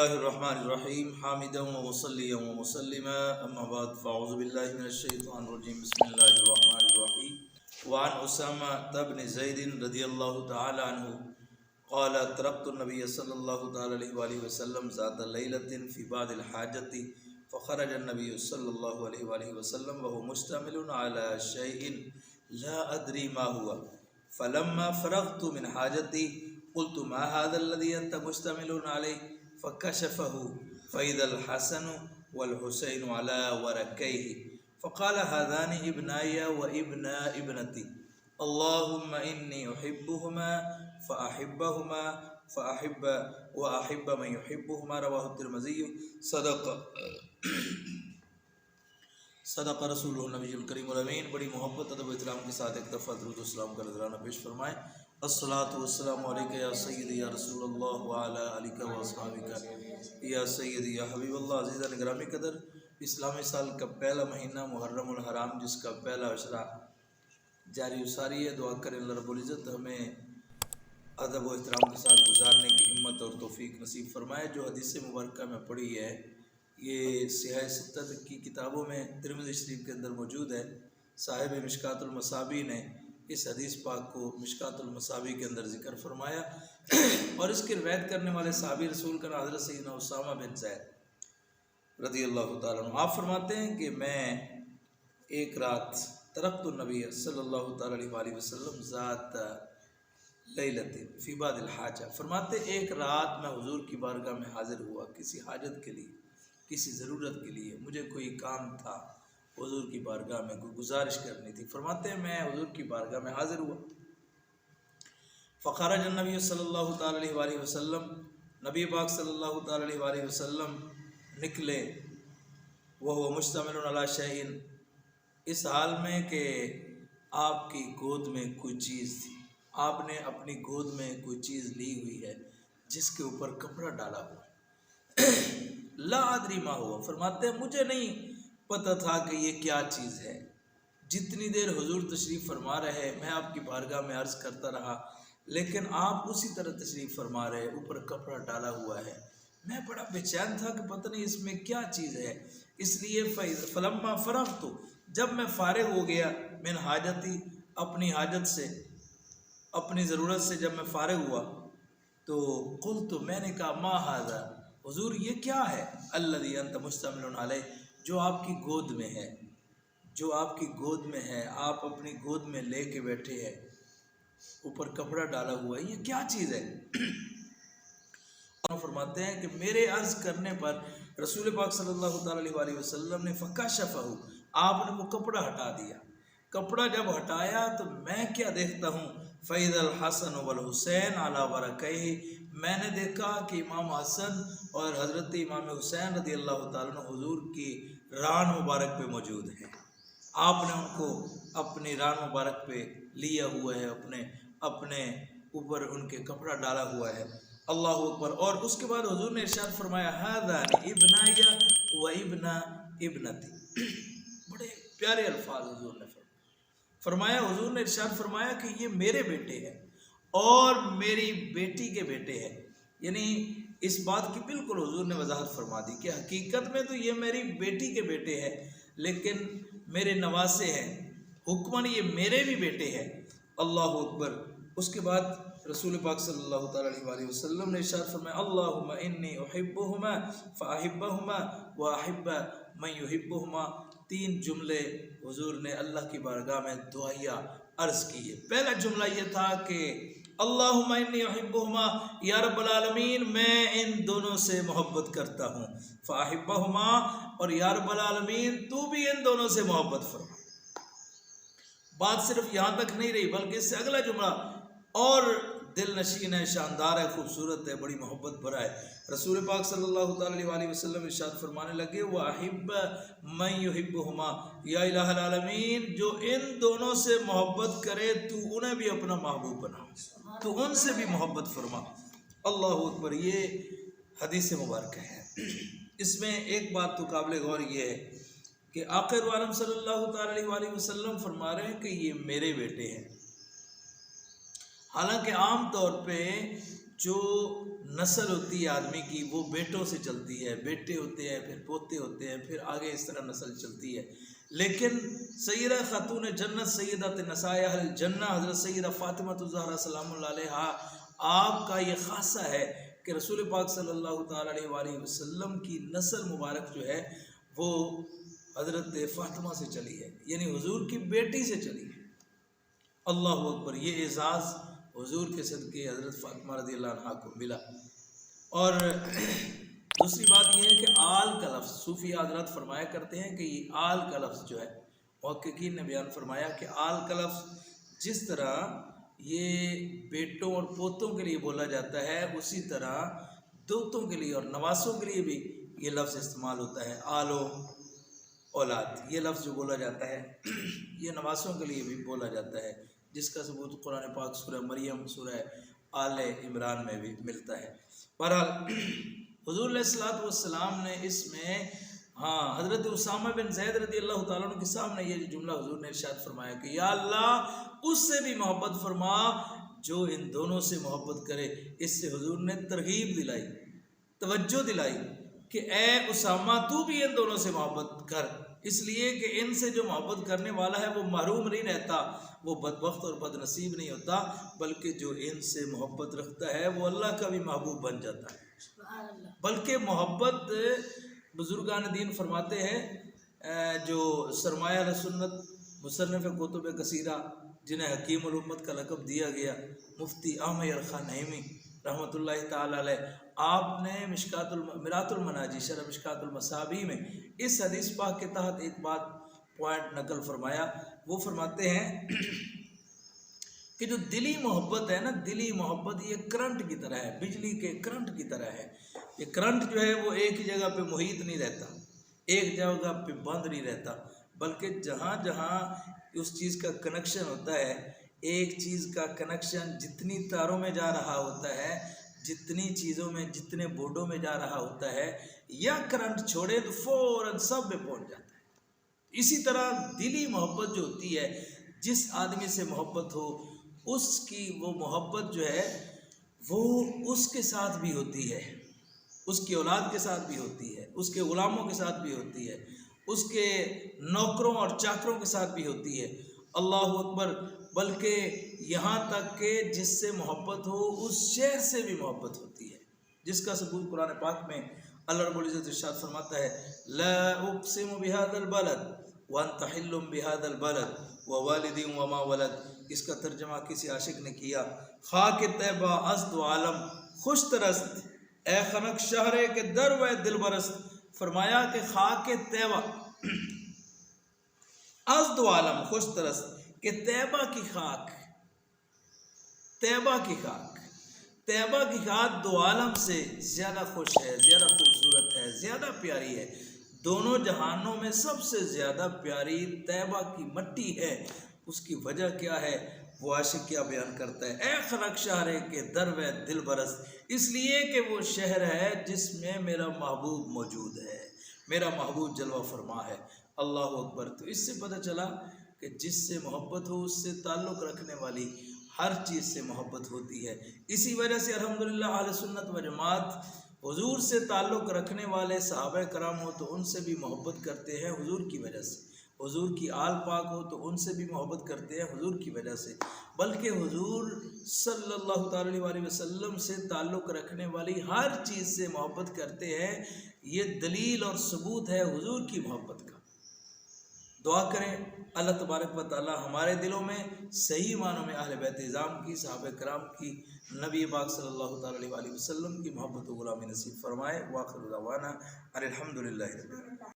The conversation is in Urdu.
اللہ الرحمن الرحیم حامدا ومصلیا ومسلما اما بعد فاعوذ باللہ من الشیطان الرجیم بسم اللہ الرحمن الرحیم وعن اسامہ بن زید رضی اللہ تعالی عنہ قال ترکت النبی صلی اللہ تعالی علیہ وآلہ وسلم ذات لیلۃ فی بعض الحاجۃ فخرج النبی صلی اللہ علیہ وآلہ وسلم وهو مشتمل على شیء لا ادری ما هو فلما فرغت من حاجتی قلت ما هذا الذي انت مشتمل عليه فكشفه فإذا الحسن والحسين على وركيه فقال هذان ابناي وابنا ابنتي اللهم إني أحبهما فأحب وأحب من يحبهما رواه الترمذي صدق رسول النبی الکریم الامین۔ بڑی محبت ادب و احترام کے ساتھ ایک دفعہ درود و السلام کا نذرانہ پیش فرمائیں۔ الصلاۃ والسلام علیک یا سیدی یا رسول اللہ وعلی آلک و اصحابک یا سیدی یا حبیب اللہ۔ عزیزہ گرامی قدر، اسلامی سال کا پہلا مہینہ محرم الحرام جس کا پہلا عشرہ جاری وساری ہے، دعا کریں اللہ رب العزت ہمیں ادب و احترام کے ساتھ گزارنے کی ہمت اور توفیق نصیب فرمائے۔ جو حدیث مبارکہ میں پڑھی ہے یہ صحیح ستت کی کتابوں میں ترمذی شریف کے اندر موجود ہے۔ صاحب مشکات المصابیح نے اس حدیث پاک کو مشکات المصابیح کے اندر ذکر فرمایا اور اس کی روایت کرنے والے صحابی رسول کا نام حضرت سیدنا اسامہ بن زید رضی اللہ تعالیٰ عنہ۔ آپ فرماتے ہیں کہ میں ایک رات ترکت النبی صلی اللہ تعالیٰ علیہ وآلہ وسلم ذات لیلۃ فی بعض الحاجہ، فرماتے ایک رات میں حضور کی بارگاہ میں حاضر ہوا کسی حاجت کے لیے، کسی ضرورت کے لیے، مجھے کوئی کام تھا، حضور کی بارگاہ میں کوئی گزارش کرنی تھی۔ فرماتے ہیں میں حضور کی بارگاہ میں حاضر ہوا، فخرج النبی صلی اللہ تعالی علیہ وآلہ وسلم، نبی پاک صلی اللہ تعالی علیہ وآلہ وسلم نکلے، وہ مشتمل علی شیء، اس حال میں کہ آپ کی گود میں کوئی چیز تھی، آپ نے اپنی گود میں کوئی چیز لی ہوئی ہے جس کے اوپر کپڑا ڈالا ہوا ہے۔ لا ادری ما ہوا، فرماتے ہیں مجھے نہیں پتہ تھا کہ یہ کیا چیز ہے۔ جتنی دیر حضور تشریف فرما رہے میں آپ کی بارگاہ میں عرض کرتا رہا، لیکن آپ اسی طرح تشریف فرما رہے، اوپر کپڑا ڈالا ہوا ہے۔ میں بڑا بے چین تھا کہ پتہ نہیں اس میں کیا چیز ہے، اس لیے فلما فرغت، جب میں فارغ ہو گیا، من حاجتی، اپنی حاجت سے، اپنی ضرورت سے جب میں فارغ ہوا تو قلت، میں نے کہا ما ھذا، حضور یہ کیا ہے، الذی انت مشتمل علیہ، جو آپ کی گود میں ہے، جو آپ کی گود میں ہے، آپ اپنی گود میں لے کے بیٹھے ہیں، اوپر کپڑا ڈالا ہوا ہے، یہ کیا چیز ہے؟ فرماتے ہیں کہ میرے عرض کرنے پر رسول پاک صلی اللہ تعالی علیہ وآلہ وسلم نے فکشفہ، آپ نے وہ کپڑا ہٹا دیا۔ کپڑا جب ہٹایا تو میں کیا دیکھتا ہوں، فَإِذَا الْحَسَنُ وَالْحُسَيْنُ عَلَى وَرَكَيْهِ، میں نے دیکھا کہ امام حسن اور حضرت امام حسین رضی اللہ تعالیٰ عنہ حضور کی ران مبارک پہ موجود ہیں۔ آپ نے ان کو اپنی ران مبارک پہ لیا ہوا ہے، اپنے اوپر ان کے کپڑا ڈالا ہوا ہے۔ اللہ اکبر۔ اور اس کے بعد حضور نے ارشاد فرمایا هذان ابنایا و ابنا ابنتی، بڑے پیارے الفاظ حضور نے فرمایا، حضور نے ارشاد فرمایا کہ یہ میرے بیٹے ہیں اور میری بیٹی کے بیٹے ہیں۔ یعنی اس بات کی بالکل حضور نے وضاحت فرما دی کہ حقیقت میں تو یہ میری بیٹی کے بیٹے ہیں لیکن میرے نواسے ہیں، حکماً یہ میرے بھی بیٹے ہیں۔ اللہ اکبر۔ اس کے بعد رسول پاک صلی اللہ تعالی علیہ وآلہ وسلم نے ارشاد فرمایا اللہم انی احبہما فاحبہما واحب من یحبہما، تین جملے حضور نے اللہ کی بارگاہ میں دعائیہ عرض کیے۔ پہلا جملہ یہ تھا کہ اللہم انی احبہما، یا رب العالمین میں ان دونوں سے محبت کرتا ہوں، فاحبہما، اور یا رب العالمین تو بھی ان دونوں سے محبت فرما۔ بات صرف یہاں تک نہیں رہی بلکہ اس سے اگلا جملہ اور دل نشین ہے، شاندار ہے، خوبصورت ہے، بڑی محبت بھرا ہے۔ رسول پاک صلی اللہ تعالی علیہ وآلہ وسلم ارشاد فرمانے لگے وَأَحِبَّ مَن يُحِبُّهُمَا، یا الہ العالمین جو ان دونوں سے محبت کرے تو انہیں بھی اپنا محبوب بنا، تو ان سے بھی محبت فرما۔ اللہ اکبر۔ یہ حدیث مبارکہ ہے۔ اس میں ایک بات تو قابل غور یہ ہے کہ آخر عالم صلی اللہ تعالی علیہ وآلہ وسلم فرما رہے ہیں کہ یہ میرے بیٹے ہیں، حالانکہ عام طور پہ جو نسل ہوتی ہے آدمی کی وہ بیٹوں سے چلتی ہے، بیٹے ہوتے ہیں پھر پوتے ہوتے ہیں، پھر آگے اس طرح نسل چلتی ہے. لیکن سیدہ خاتون جنت سیدہ نساء اہل الجنہ حضرت سیدہ فاطمہ الزہرا سلام اللہ علیہا، آپ کا یہ خاصہ ہے کہ رسول پاک صلی اللہ تعالیٰ علیہ وآلہ وسلم کی نسل مبارک جو ہے وہ حضرت فاطمہ سے چلی ہے، یعنی حضور کی بیٹی سے چلی ہے. اللہ اکبر. یہ اعزاز حضور کے صدقے حضرت فاطمہ رضی اللہ عنہ کو ملا. اور دوسری بات یہ ہے کہ آل کا لفظ، صوفی حضرات فرمایا کرتے ہیں کہ یہ آل کا لفظ جو ہے، محققین نے بیان فرمایا کہ آل کا لفظ جس طرح یہ بیٹوں اور پوتوں کے لیے بولا جاتا ہے، اسی طرح دوتوں کے لیے اور نواسوں کے لیے بھی یہ لفظ استعمال ہوتا ہے. آل و اولاد یہ لفظ جو بولا جاتا ہے یہ نواسوں کے لیے بھی بولا جاتا ہے، جس کا ثبوت قرآن پاک سورہ مریم سورہ آل عمران میں بھی ملتا ہے. بہرحال حضور علیہ الصلوۃ والسلام نے اس میں حضرت اسامہ بن زید رضی اللہ تعالیٰ عنہ کے سامنے یہ جملہ حضور نے ارشاد فرمایا کہ یا اللہ اس سے بھی محبت فرما جو ان دونوں سے محبت کرے. اس سے حضور نے ترغیب دلائی، توجہ دلائی کہ اے اسامہ تو بھی ان دونوں سے محبت کر، اس لیے کہ ان سے جو محبت کرنے والا ہے وہ محروم نہیں رہتا، وہ بدبخت اور بد نصیب نہیں ہوتا، بلکہ جو ان سے محبت رکھتا ہے وہ اللہ کا بھی محبوب بن جاتا ہے. بلکہ محبت بزرگان دین فرماتے ہیں جو سرمایہ سنت مصنف کتب کثیرہ جنہیں حکیم الامت کا لقب دیا گیا، مفتی احمد خان نعیمی رحمۃ اللہ تعالی علیہ، آپ نے مرات المناجی شرح مشکات المصابیح میں اس حدیث پاک کے تحت ایک بات پوائنٹ نقل فرمایا. وہ فرماتے ہیں کہ جو دلی محبت ہے نا، دلی محبت یہ کرنٹ کی طرح ہے، بجلی کے کرنٹ کی طرح ہے. یہ کرنٹ جو ہے وہ ایک ہی جگہ پہ محیط نہیں رہتا، ایک جگہ پہ بند نہیں رہتا، بلکہ جہاں جہاں اس چیز کا کنیکشن ہوتا ہے، ایک چیز کا کنیکشن جتنی تاروں میں جا رہا ہوتا ہے، جتنی چیزوں میں جتنے بورڈوں میں جا رہا ہوتا ہے، یا کرنٹ چھوڑے تو فوراً سب میں پہنچ جاتا ہے. اسی طرح دلی محبت جو ہوتی ہے، جس آدمی سے محبت ہو اس کی وہ محبت جو ہے وہ اس کے ساتھ بھی ہوتی ہے، اس کی اولاد کے ساتھ بھی ہوتی ہے، اس کے غلاموں کے ساتھ بھی ہوتی ہے، اس کے نوکروں اور چاکروں کے ساتھ بھی ہوتی ہے. اللہ اکبر. بلکہ یہاں تک کہ جس سے محبت ہو اس شہر سے بھی محبت ہوتی ہے، جس کا ثبوت قرآن پاک میں اللہ رب العزت ارشاد فرماتا ہے لا اقسم بهذا البلد وانت حل بهذا البلد ووالد وما ولد. اس کا ترجمہ کسی عاشق نے کیا، خاک طیبہ ازد و عالم خوش ترست اے خنک شہر کے در و دل برست. فرمایا کہ خاک طیبہ ازد و عالم خوش ترست، کہ طیبہ کی خاک، طیبہ کی خاک، طیبہ کی خاک دو عالم سے زیادہ خوش ہے، زیادہ خوبصورت ہے، زیادہ پیاری ہے. دونوں جہانوں میں سب سے زیادہ پیاری طیبہ کی مٹی ہے. اس کی وجہ کیا ہے؟ وہ عاشق کیا بیان کرتا ہے، اے خنک شہر کے در و دل برس، اس لیے کہ وہ شہر ہے جس میں میرا محبوب موجود ہے، میرا محبوب جلوہ فرما ہے. اللہ اکبر. تو اس سے پتہ چلا کہ جس سے محبت ہو اس سے تعلق رکھنے والی ہر چیز سے محبت ہوتی ہے. اسی وجہ سے الحمدللہ اہل سنت و جماعت حضور سے تعلق رکھنے والے صحابہ کرام ہو تو ان سے بھی محبت کرتے ہیں حضور کی وجہ سے، حضور کی آل پاک ہو تو ان سے بھی محبت کرتے ہیں حضور کی وجہ سے، بلکہ حضور صلی اللہ تعالی علیہ وسلم سے تعلق رکھنے والی ہر چیز سے محبت کرتے ہیں. یہ دلیل اور ثبوت ہے حضور کی محبت کا. دعا کریں اللہ تبارک و تعالی ہمارے دلوں میں صحیح معنوں میں اہل بیت اعظام کی، صحابہ کرام کی، نبی پاک صلی اللہ تعالی علیہ وسلم کی محبت و غلامی نصیب فرمائے. وآخر دعوانا الحمدللہ رب العالمین.